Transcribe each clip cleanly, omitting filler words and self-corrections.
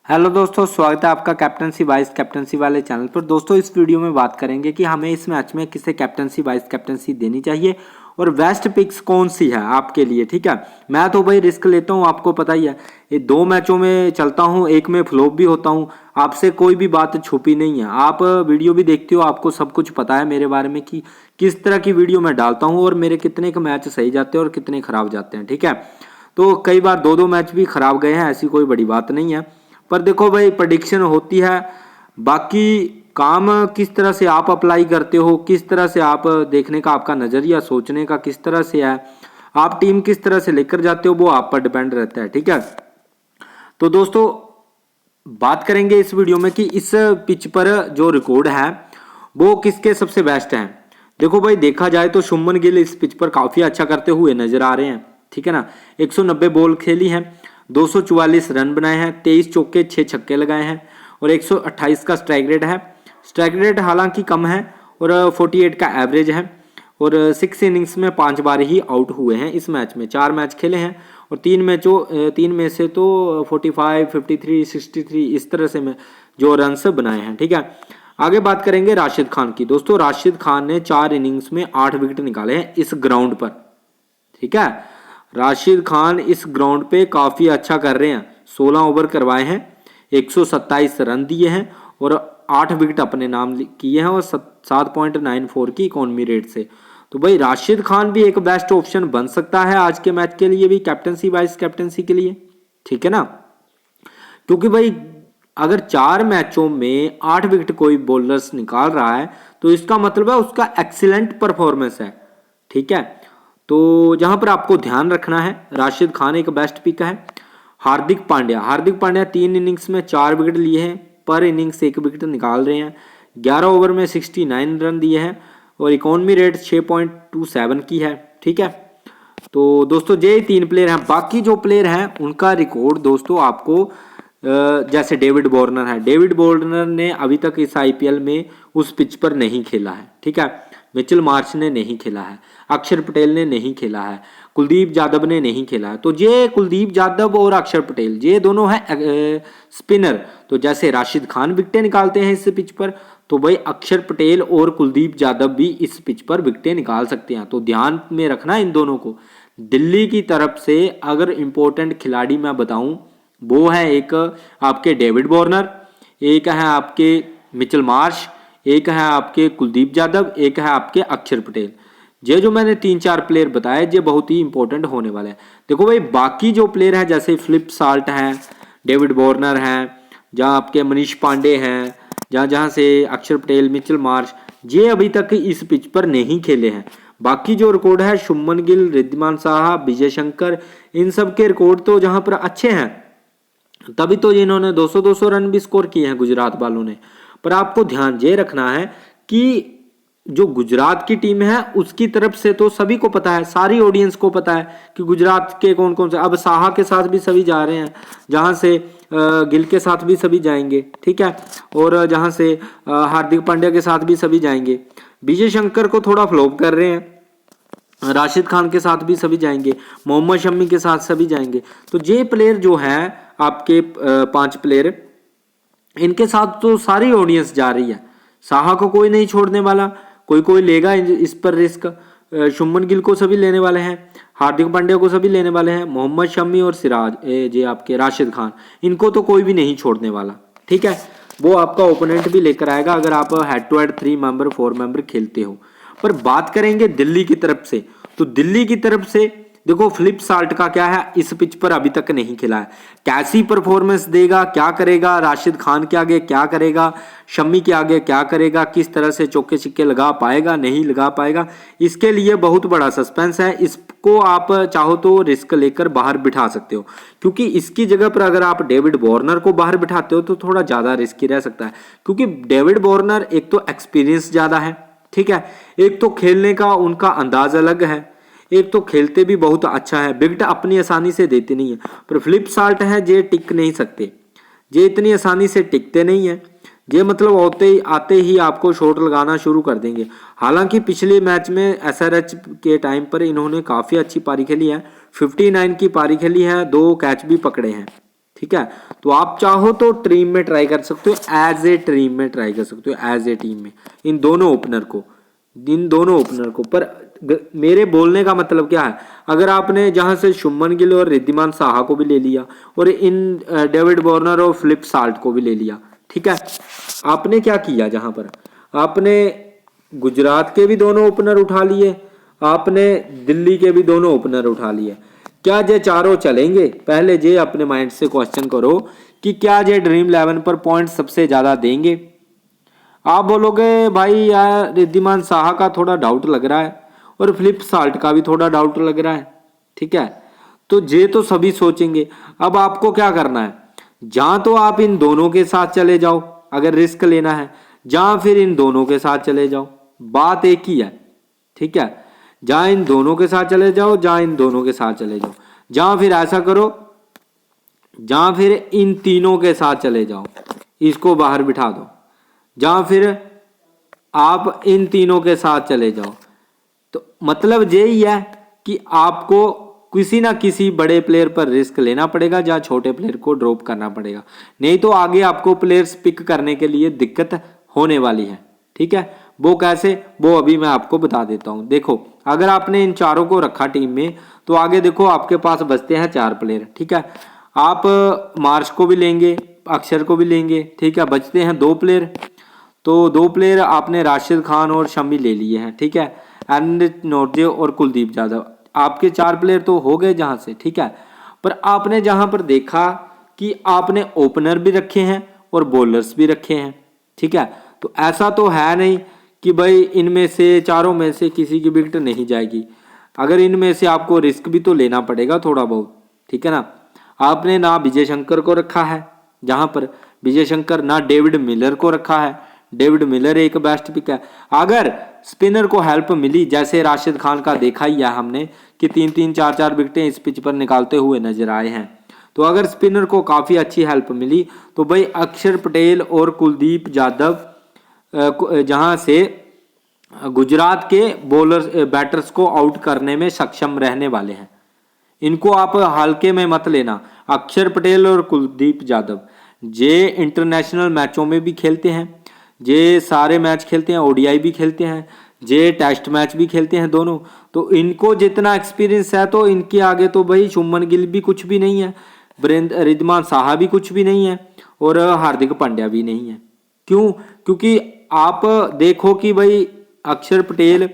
Hello दोस्तों, स्वागत है आपका कैप्टनसी वाइस कैप्टनसी वाले चैनल पर। दोस्तों इस वीडियो में बात करेंगे कि हमें इस मैच में किसे कैप्टनसी वाइस कैप्टनसी देनी चाहिए और बेस्ट पिक्स कौन सी है आपके लिए। ठीक है, मैं तो भाई रिस्क लेता हूँ, आपको पता ही है। ये दो मैचों में चलता हूँ, एक में फ्लॉप भी होता हूँ। आपसे कोई भी बात छुपी नहीं है, आप वीडियो भी देखते हो, आपको सब कुछ पता है मेरे बारे में कि किस तरह की वीडियो मैं डालता हूँ और मेरे कितने के मैच सही जाते हैं और कितने खराब जाते हैं। ठीक है, तो कई बार दो दो मैच भी खराब गए हैं, ऐसी कोई बड़ी बात नहीं है। पर देखो भाई, प्रेडिक्शन होती है, बाकी काम किस तरह से आप अप्लाई करते हो, किस तरह से आप देखने का आपका नज़रिया सोचने का किस तरह से है, आप टीम किस तरह से लेकर जाते हो, वो आप पर डिपेंड रहता है। ठीक है, तो दोस्तों बात करेंगे इस वीडियो में कि इस पिच पर जो रिकॉर्ड है वो किसके सबसे बेस्ट हैं। देखो भाई, देखा जाए तो शुभमन गिल इस पिच पर काफ़ी अच्छा करते हुए नजर आ रहे हैं। ठीक है ना, 190 बॉल खेली हैं, 244 रन बनाए हैं, 23 चौके 6 छक्के लगाए हैं और 128 का स्ट्राइक रेट है। स्ट्राइक रेट हालांकि कम है और 48 का एवरेज है और 6 इनिंग्स में 5 बार ही आउट हुए हैं। इस मैच में 4 मैच खेले हैं और 3 में से तो 45, 53, 63 इस तरह से में जो रन्स बनाए हैं। ठीक है, आगे बात करेंगे राशिद खान की। दोस्तों राशिद खान ने 4 इनिंग्स में 8 विकेट निकाले हैं इस ग्राउंड पर। ठीक है, राशिद खान इस ग्राउंड पे काफ़ी अच्छा कर रहे हैं। 16 ओवर करवाए हैं, 127 रन दिए हैं और 8 विकेट अपने नाम किए हैं और 7.94 की इकोनॉमी रेट से। तो भाई राशिद खान भी एक बेस्ट ऑप्शन बन सकता है आज के मैच के लिए भी, कैप्टनसी वाइस कैप्टनसी के लिए। ठीक है ना, क्योंकि भाई अगर 4 मैचों में 8 विकेट कोई बॉलर्स निकाल रहा है तो इसका मतलब है उसका एक्सीलेंट परफॉर्मेंस है। ठीक है, तो जहां पर आपको ध्यान रखना है, राशिद खान एक बेस्ट पिक है। हार्दिक पांड्या 3 इनिंग्स में 4 विकेट लिए हैं, पर इनिंग्स 1 विकेट निकाल रहे हैं। 11 ओवर में 69 रन दिए हैं और इकोनॉमी रेट 6.27 की है। ठीक है, तो दोस्तों ये 3 प्लेयर हैं। बाकी जो प्लेयर हैं उनका रिकॉर्ड दोस्तों आपको जैसे डेविड वार्नर ने अभी तक इस आईपीएल में उस पिच पर नहीं खेला है। ठीक है, मिचेल मार्श ने नहीं खेला है, अक्षर पटेल ने नहीं खेला है, कुलदीप यादव ने नहीं खेला है। तो ये कुलदीप यादव और अक्षर पटेल ये दोनों हैं स्पिनर। तो जैसे राशिद खान विकेटें निकालते हैं इस पिच पर, तो भाई अक्षर पटेल और कुलदीप यादव भी इस पिच पर विकेटें निकाल सकते हैं। तो ध्यान में रखना इन दोनों को। दिल्ली की तरफ से अगर इंपॉर्टेंट खिलाड़ी मैं बताऊं, वो है एक आपके डेविड वार्नर, एक है आपके मिचेल मार्श, एक है आपके कुलदीप यादव, एक है आपके अक्षर पटेल। ये जो मैंने 3-4 प्लेयर बताए ये बहुत ही इंपॉर्टेंट होने वाले हैं। देखो भाई, बाकी जो प्लेयर हैं जैसे फ्लिप साल्ट हैं, डेविड वार्नर हैं, जहाँ आपके मनीष पांडे हैं, जहाँ से अक्षर पटेल, मिचेल मार्श, ये अभी तक इस पिच पर नहीं खेले हैं। बाकी जो रिकॉर्ड है शुभमन गिल, रिद्धिमान साहा, विजय शंकर, इन सब के रिकॉर्ड तो जहाँ पर अच्छे हैं, तभी तो इन्होंने 200-200 रन भी स्कोर किए हैं गुजरात वालों ने। पर आपको ध्यान ये रखना है कि जो गुजरात की टीम है उसकी तरफ से तो सभी को पता है, सारी ऑडियंस को पता है कि गुजरात के कौन कौन से, अब साहा के साथ भी सभी जा रहे हैं, जहां से गिल के साथ भी सभी जाएंगे। ठीक है, और जहां से हार्दिक पांड्या के साथ भी सभी जाएंगे। विजय शंकर को थोड़ा फ्लॉप कर रहे हैं, राशिद खान के साथ भी सभी जाएंगे, मोहम्मद शमी के साथ सभी जाएंगे। तो ये प्लेयर जो है आपके 5 प्लेयर, इनके साथ तो सारी ऑडियंस जा रही है। साहा को कोई नहीं छोड़ने वाला, कोई लेगा इस पर रिस्क। शुभमन गिल को सभी लेने वाले हैं, हार्दिक पांड्या को सभी लेने वाले हैं, मोहम्मद शमी और सिराज जे आपके राशिद खान, इनको तो कोई भी नहीं छोड़ने वाला। ठीक है, वो आपका ओपोनेंट भी लेकर आएगा अगर आप head to head 3 member 4 member खेलते हो। पर बात करेंगे दिल्ली की तरफ से, तो दिल्ली की तरफ से देखो फ्लिप साल्ट का क्या है, इस पिच पर अभी तक नहीं खेला है। कैसी परफॉर्मेंस देगा, क्या करेगा, राशिद खान के आगे क्या करेगा, शमी के आगे क्या करेगा, किस तरह से चौके छिक्के लगा पाएगा, नहीं लगा पाएगा, इसके लिए बहुत बड़ा सस्पेंस है। इसको आप चाहो तो रिस्क लेकर बाहर बिठा सकते हो, क्योंकि इसकी जगह पर अगर आप डेविड वार्नर को बाहर बिठाते हो तो थोड़ा ज़्यादा रिस्की रह सकता है। क्योंकि डेविड वार्नर एक तो एक्सपीरियंस ज़्यादा है, ठीक है, एक तो खेलने का उनका अंदाज अलग है, एक तो खेलते भी बहुत अच्छा है, विकेट अपनी आसानी से देते नहीं है। पर फ्लिप साल्ट है जे टिक नहीं सकते, जे इतनी आसानी से टिकते नहीं है, ये मतलब आते ही आपको शॉट लगाना शुरू कर देंगे। हालांकि पिछले मैच में एसआरएच के टाइम पर इन्होंने काफ़ी अच्छी पारी खेली है, 59 की पारी खेली है, 2 कैच भी पकड़े हैं। ठीक है। तो आप चाहो तो टीम में ट्राई कर सकते हो, एज ए टीम में ट्राई कर सकते हो, एज ए टीम में इन दोनों ओपनर को। पर मेरे बोलने का मतलब क्या है, अगर आपने जहां से शुभमन गिल और रिद्धिमान साहा को भी ले लिया और इन डेविड वार्नर और फिलिप साल्ट को भी ले लिया, ठीक है, आपने क्या किया, जहां पर आपने गुजरात के भी दोनों ओपनर उठा लिए, आपने दिल्ली के भी दोनों ओपनर उठा लिए, क्या ये चारों चलेंगे? पहले ये अपने माइंड से क्वेश्चन करो कि क्या ये ड्रीम 11 पर पॉइंट सबसे ज्यादा देंगे? आप बोलोगे भाई यार रिद्धिमान साहा का थोड़ा डाउट लग रहा है और फिलिप साल्ट का भी थोड़ा डाउट लग रहा है, ठीक है, तो ये तो सभी सोचेंगे। अब आपको क्या करना है, जहां तो आप इन दोनों के साथ चले जाओ अगर रिस्क लेना है, जहां फिर इन दोनों के साथ चले जाओ, बात एक ही है, ठीक है, जहां इन दोनों के साथ चले जाओ, जहां इन दोनों के साथ चले जाओ, जहां फिर ऐसा करो, जहां फिर इन तीनों के साथ चले जाओ, इसको बाहर बिठा दो, जहां फिर आप इन तीनों के साथ चले जाओ। तो मतलब यही है कि आपको किसी ना किसी बड़े प्लेयर पर रिस्क लेना पड़ेगा, जहां छोटे प्लेयर को ड्रॉप करना पड़ेगा, नहीं तो आगे आपको प्लेयर्स पिक करने के लिए दिक्कत होने वाली है, ठीक है। वो कैसे, वो अभी मैं आपको बता देता हूं। देखो अगर आपने इन चारों को रखा टीम में, तो आगे देखो आपके पास बचते हैं 4 प्लेयर, ठीक है, आप मार्श को भी लेंगे, अक्षर को भी लेंगे, ठीक है, बचते हैं 2 प्लेयर, तो 2 प्लेयर आपने राशिद खान और शमी ले लिए हैं, ठीक है, एंड नोर्जे और कुलदीप यादव, आपके 4 प्लेयर तो हो गए जहां से, ठीक है। पर आपने जहां पर देखा कि आपने ओपनर भी रखे हैं और बॉलर्स भी रखे हैं, ठीक है, तो ऐसा तो है नहीं कि भाई इनमें से चारों में से किसी की विकेट नहीं जाएगी, अगर इनमें से आपको रिस्क भी तो लेना पड़ेगा थोड़ा बहुत, ठीक है ना। आपने ना विजय शंकर को रखा है, जहां पर विजय शंकर, ना डेविड मिलर को रखा है, डेविड मिलर एक बेस्ट पिक है। अगर स्पिनर को हेल्प मिली, जैसे राशिद खान का देखा ही है हमने कि 3-3 4-4 विकेटें इस पिच पर निकालते हुए नजर आए हैं, तो अगर स्पिनर को काफी अच्छी हेल्प मिली तो भाई अक्षर पटेल और कुलदीप यादव जहां से गुजरात के बॉलर्स बैटर्स को आउट करने में सक्षम रहने वाले हैं, इनको आप हल्के में मत लेना। अक्षर पटेल और कुलदीप यादव जे इंटरनेशनल मैचों में भी खेलते हैं, जे सारे मैच खेलते हैं, ओडीआई भी खेलते हैं, जे टेस्ट मैच भी खेलते हैं दोनों, तो इनको जितना एक्सपीरियंस है तो इनके आगे तो भाई शुभमन गिल भी कुछ भी नहीं है, रिद्धिमान साहा भी कुछ भी नहीं है और हार्दिक पांड्या भी नहीं है। क्यों? क्योंकि आप देखो कि भाई अक्षर पटेल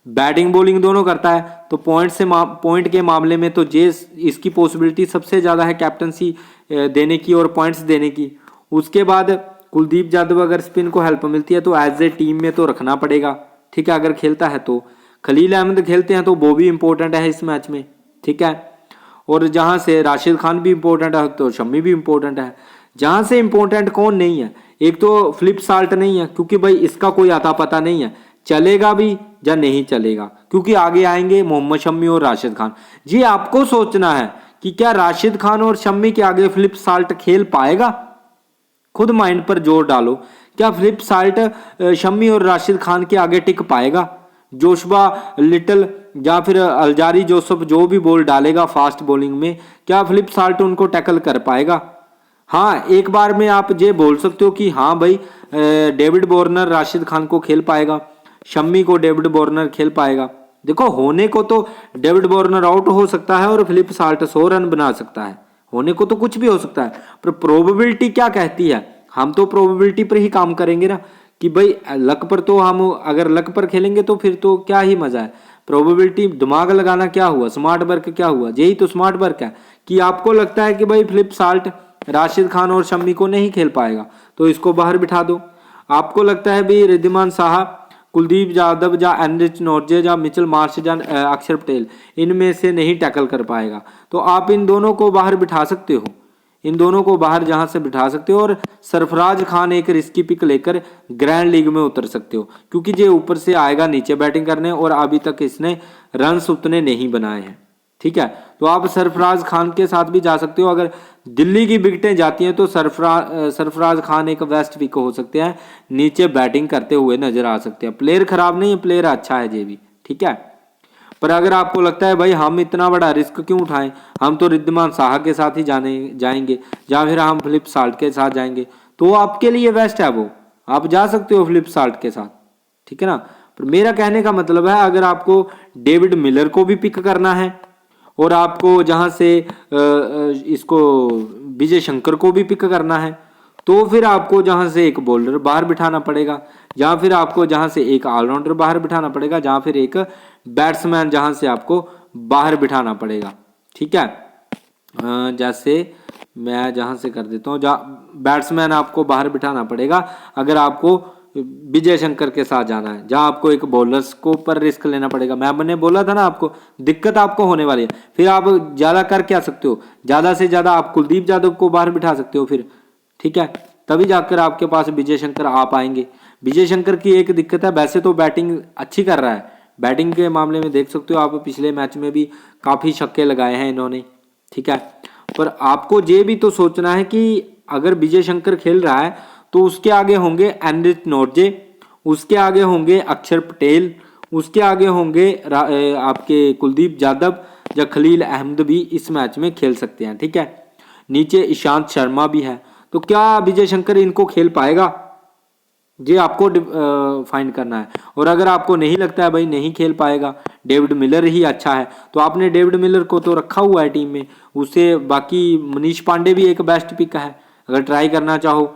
बैटिंग बॉलिंग दोनों करता है, तो पॉइंट के मामले में तो जे इसकी पॉसिबिलिटी सबसे ज़्यादा है कैप्टनसी देने की और पॉइंट्स देने की। उसके बाद कुलदीप यादव अगर स्पिन को हेल्प मिलती है तो एज ए टीम में तो रखना पड़ेगा, ठीक है, अगर खेलता है तो। खलील अहमद खेलते हैं तो वो भी इंपॉर्टेंट है इस मैच में, ठीक है, और जहां से राशिद खान भी इंपॉर्टेंट है तो शमी भी इंपॉर्टेंट है। जहां से इंपॉर्टेंट कौन नहीं है, एक तो फिलिप साल्ट नहीं है, क्योंकि भाई इसका कोई आता पता नहीं है चलेगा भी या नहीं चलेगा, क्योंकि आगे आएंगे मोहम्मद शमी और राशिद खान। जी आपको सोचना है कि क्या राशिद खान और शमी के आगे फिलिप साल्ट खेल पाएगा, खुद माइंड पर जोर डालो, क्या फिलिप साल्ट शमी और राशिद खान के आगे टिक पाएगा? जोशुआ लिटिल या फिर अलजारी जोसेफ जो भी बॉल डालेगा फास्ट बॉलिंग में, क्या फिलिप साल्ट उनको टैकल कर पाएगा? हाँ, एक बार में आप ये बोल सकते हो कि हाँ भाई डेविड वार्नर राशिद खान को खेल पाएगा, शम्मी को डेविड वार्नर खेल पाएगा। देखो होने को तो डेविड वार्नर आउट हो सकता है और फिलिप साल्ट 100 रन बना सकता है, होने को तो कुछ भी हो सकता है, पर प्रोबेबिलिटी क्या कहती है, हम तो प्रोबेबिलिटी पर ही काम करेंगे ना, कि भाई लक पर तो हम अगर लक पर खेलेंगे तो फिर तो क्या ही मजा है। प्रोबेबिलिटी दिमाग लगाना क्या हुआ, स्मार्ट वर्क क्या हुआ, यही तो स्मार्ट वर्क है कि आपको लगता है कि भाई फिलिप साल्ट राशिद खान और शम्मी को नहीं खेल पाएगा तो इसको बाहर बिठा दो। आपको लगता है भाई रिद्धिमान साहा, कुलदीप यादव या एनरिच नॉर्जे या मिचेल मार्श या अक्षर पटेल इनमें से नहीं टैकल कर पाएगा, तो आप इन दोनों को बाहर बिठा सकते हो, इन दोनों को बाहर जहां से बिठा सकते हो और सरफराज खान एक रिस्की पिक लेकर ग्रैंड लीग में उतर सकते हो, क्योंकि ये ऊपर से आएगा नीचे बैटिंग करने और अभी तक इसने रन्स उतने नहीं बनाए हैं, ठीक है, तो आप सरफराज खान के साथ भी जा सकते हो। अगर दिल्ली की विकेटें जाती हैं तो सरफराज खान एक बेस्ट पिक हो सकते हैं, नीचे बैटिंग करते हुए नजर आ सकते हैं। प्लेयर खराब नहीं है, प्लेयर अच्छा है ये भी, ठीक है। पर अगर आपको लगता है भाई हम इतना बड़ा रिस्क क्यों उठाएं, हम तो रिद्धिमान साहा के साथ ही जाएंगे या फिर हम फिलिप साल्ट के साथ जाएंगे, तो आपके लिए बेस्ट है वो, आप जा सकते हो फिलिप साल्ट के साथ, ठीक है ना। पर मेरा कहने का मतलब है अगर आपको डेविड मिलर को भी पिक करना है और आपको जहां से इसको विजय शंकर को भी पिक करना है, तो फिर आपको जहां से एक बॉलर बाहर बिठाना पड़ेगा, या फिर आपको जहां से एक ऑलराउंडर बाहर बिठाना पड़ेगा, जहां फिर एक बैट्समैन जहां से आपको बाहर बिठाना पड़ेगा, ठीक है। जैसे मैं जहां से कर देता हूँ, जहाँ बैट्समैन आपको बाहर बिठाना पड़ेगा अगर आपको विजय शंकर के साथ जाना है, जहां आपको एक बॉलर्स को ऊपर रिस्क लेना पड़ेगा। मैंने बोला था ना आपको दिक्कत आपको होने वाली है। फिर आप ज्यादा कर क्या सकते हो, ज्यादा से ज्यादा आप कुलदीप यादव को बाहर बिठा सकते हो फिर, ठीक है, तभी जाकर आपके पास विजय शंकर आ पाएंगे। विजय शंकर की एक दिक्कत है, वैसे तो बैटिंग अच्छी कर रहा है, बैटिंग के मामले में देख सकते हो आप, पिछले मैच में भी काफी छक्के लगाए हैं इन्होंने, ठीक है। पर आपको ये भी तो सोचना है कि अगर विजय शंकर खेल रहा है तो उसके आगे होंगे एनरिच नोर्जे, उसके आगे होंगे अक्षर पटेल, उसके आगे होंगे आपके कुलदीप यादव या खलील अहमद भी इस मैच में खेल सकते हैं, ठीक है। नीचे ईशांत शर्मा भी है, तो क्या विजय शंकर इनको खेल पाएगा, ये आपको फाइंड करना है। और अगर आपको नहीं लगता है भाई नहीं खेल पाएगा, डेविड मिलर ही अच्छा है, तो आपने डेविड मिलर को तो रखा हुआ है टीम में, उससे बाकी मनीष पांडे भी एक बेस्ट पिक है, अगर ट्राई करना चाहो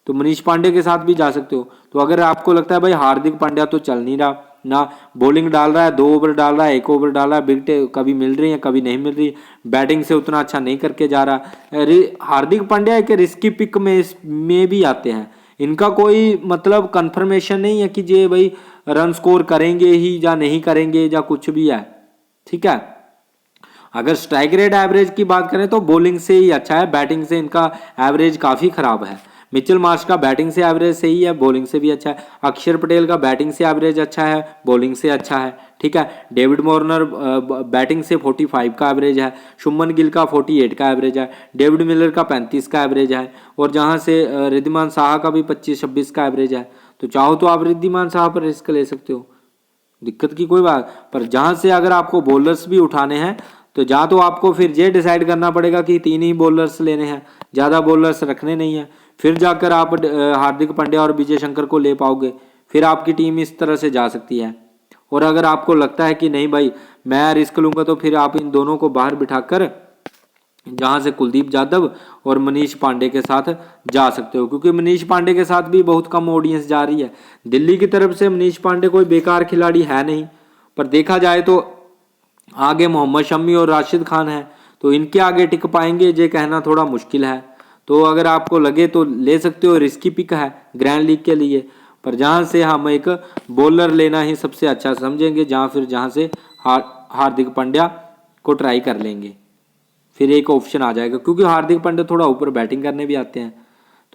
तो मनीष पांडे के साथ भी जा सकते हो। तो अगर आपको लगता है भाई हार्दिक पांड्या तो चल नहीं रहा, ना बॉलिंग डाल रहा है, 2 ओवर डाल रहा है, 1 ओवर डाल रहा है, विकेट कभी मिल रही है कभी नहीं मिल रही, बैटिंग से उतना अच्छा नहीं करके जा रहा, हार्दिक पांड्या एक रिस्की पिक में भी आते हैं, इनका कोई मतलब कंफर्मेशन नहीं है कि ये भाई रन स्कोर करेंगे ही या नहीं करेंगे या कुछ भी है, ठीक है। अगर स्ट्राइक रेट एवरेज की बात करें तो बॉलिंग से ही अच्छा है, बैटिंग से इनका एवरेज काफी खराब है। मिचेल मार्श का बैटिंग से एवरेज सही है, बॉलिंग से भी अच्छा है। अक्षर पटेल का बैटिंग से एवरेज अच्छा है, बॉलिंग से अच्छा है, ठीक है। डेविड वार्नर बैटिंग से 45 का एवरेज है, शुभमन गिल का 48 का एवरेज है, डेविड मिलर का 35 का एवरेज है, और जहां से रिद्धिमान साहा का भी 25-26 का एवरेज है। तो चाहो तो आप रिद्धिमान साहा पर रिस्क ले सकते हो, दिक्कत की कोई बात। पर जहां से अगर आपको बॉलर्स भी उठाने हैं तो जहाँ तो आपको फिर ये डिसाइड करना पड़ेगा कि 3 ही बॉलर्स लेने हैं, ज़्यादा बॉलर्स रखने नहीं है, फिर जाकर आप हार्दिक पांड्या और विजय शंकर को ले पाओगे, फिर आपकी टीम इस तरह से जा सकती है। और अगर आपको लगता है कि नहीं भाई मैं रिस्क लूंगा, तो फिर आप इन दोनों को बाहर बिठाकर जहां से कुलदीप यादव और मनीष पांडे के साथ जा सकते हो, क्योंकि मनीष पांडे के साथ भी बहुत कम ऑडियंस जा रही है। दिल्ली की तरफ से मनीष पांडे कोई बेकार खिलाड़ी है नहीं, पर देखा जाए तो आगे मोहम्मद शमी और राशिद खान है, तो इनके आगे टिक पाएंगे ये कहना थोड़ा मुश्किल है। तो अगर आपको लगे तो ले सकते हो, रिस्की पिक है ग्रैंड लीग के लिए, पर जहां से हम एक बॉलर लेना ही सबसे अच्छा समझेंगे, जहां से हार्दिक पांड्या को ट्राई कर लेंगे, फिर एक ऑप्शन आ जाएगा, क्योंकि हार्दिक पांड्या थोड़ा ऊपर बैटिंग करने भी आते हैं।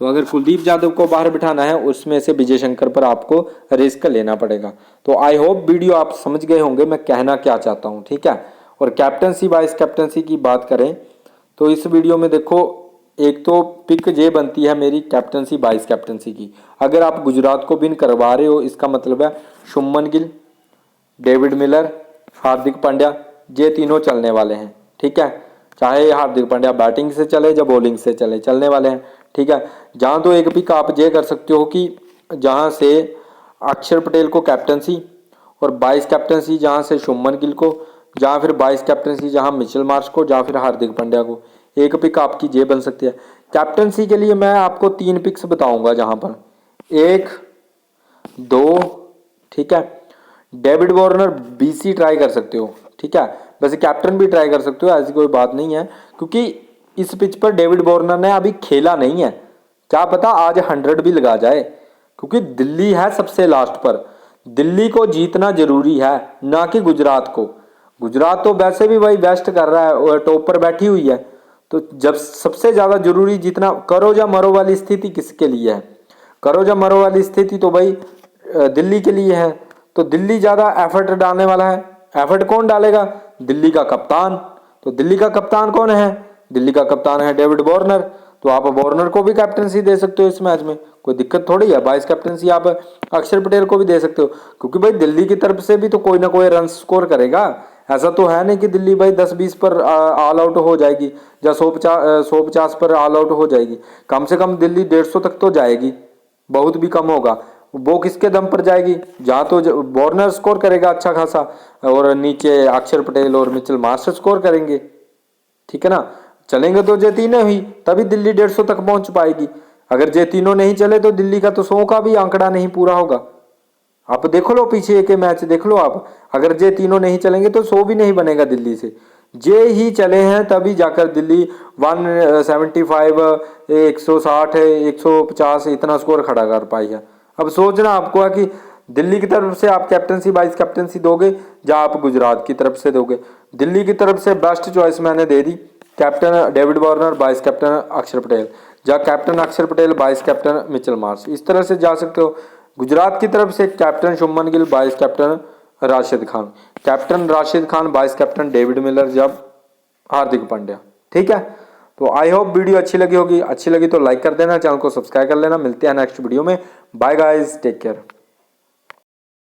तो अगर कुलदीप यादव को बाहर बिठाना है, उसमें से विजय शंकर पर आपको रिस्क लेना पड़ेगा। तो आई होप वीडियो आप समझ गए होंगे मैं कहना क्या चाहता हूं, ठीक है। और कैप्टनसी वाइस कैप्टनसी की बात करें तो इस वीडियो में देखो, एक तो पिक ये बनती है मेरी कैप्टनसी वाइस कैप्टनसी की। अगर आप गुजरात को विन करवा रहे हो, इसका मतलब है शुभमन गिल, डेविड मिलर, हार्दिक पांड्या, ये तीनों चलने वाले हैं, ठीक है। चाहे हार्दिक पांड्या बैटिंग से चले या बॉलिंग से चले, चलने वाले हैं, ठीक है। जहां तो एक पिक आप ये कर सकते हो कि जहां से अक्षर पटेल को कैप्टनसी और 22 कैप्टनसी जहां से शुभमन गिल को, जहां फिर 22 कैप्टनसी जहां मिचेल मार्श को, जहां फिर हार्दिक पांड्या को, एक पिक आपकी ये बन सकती है। कैप्टनसी के लिए मैं आपको 3 पिक्स बताऊंगा, जहां पर 1, 2, ठीक है। डेविड वार्नर बीसी ट्राई कर सकते हो, ठीक है। वैसे कैप्टन भी ट्राई कर सकते हो, ऐसी कोई बात नहीं है, क्योंकि इस पिच पर डेविड वार्नर ने अभी खेला नहीं है, क्या पता आज 100 भी लगा जाए, क्योंकि दिल्ली है सबसे लास्ट पर। दिल्ली को जीतना जरूरी है, ना कि गुजरात को। गुजरात तो वैसे भी भाई बेस्ट कर रहा है और टॉप पर बैठी हुई है, तो जब सबसे ज्यादा जरूरी जीतना, करो या मरो वाली स्थिति किसके लिए है? करो या मरो वाली स्थिति तो भाई दिल्ली के लिए है। तो दिल्ली ज्यादा एफर्ट डालने वाला है। एफर्ट कौन डालेगा? दिल्ली का कप्तान। तो दिल्ली का कप्तान कौन है? दिल्ली का कप्तान है डेविड वार्नर। तो आप वार्नर को भी कैप्टनसी दे सकते हो इस मैच में, कोई दिक्कत थोड़ी है। वाइस कैप्टनसी आप अक्षर पटेल को भी दे सकते हो, क्योंकि भाई दिल्ली की तरफ से भी तो कोई ना कोई रन स्कोर करेगा, ऐसा तो है नहीं कि दिल्ली भाई 10-20 पर ऑल आउट हो जाएगी या 150 पर ऑल आउट हो जाएगी। कम से कम दिल्ली 150 तक तो जाएगी, बहुत भी कम होगा। वो किसके दम पर जाएगी? जहाँ तो वार्नर स्कोर करेगा अच्छा खासा, और नीचे अक्षर पटेल और मिचेल मार्श स्कोर करेंगे, ठीक है ना। चलेंगे तो ये तीनों ही, तभी दिल्ली 150 तक पहुंच पाएगी। अगर ये तीनों नहीं चले तो दिल्ली का तो 100 का भी आंकड़ा नहीं पूरा होगा। आप देख लो पीछे के मैच देख लो आप, अगर ये तीनों नहीं चलेंगे तो 100 भी नहीं बनेगा दिल्ली से। ये ही चले हैं तभी जाकर दिल्ली 175, 160, 150 इतना स्कोर खड़ा कर पाई है। अब सोचना आपको है कि दिल्ली की तरफ से आप कैप्टनसी वाइस कैप्टनसी दोगे या आप गुजरात की तरफ से दोगे। दिल्ली की तरफ से बेस्ट चॉइस मैंने दे दी, captain David Warner, vice captain Akshar Patel, या captain Akshar Patel, vice captain Mitchell Marsh, इस तरह से जा सकते हो। गुजरात की तरफ से captain Shubman Gill, vice captain Rashid Khan, captain Rashid Khan, vice captain David Miller, जब हार्दिक पांड्या, ठीक है। तो आई होप वीडियो अच्छी लगी होगी, अच्छी लगी तो लाइक कर देना, चैनल को सब्सक्राइब कर लेना। मिलते हैं नेक्स्ट वीडियो में, बाय गाइस, टेक केयर।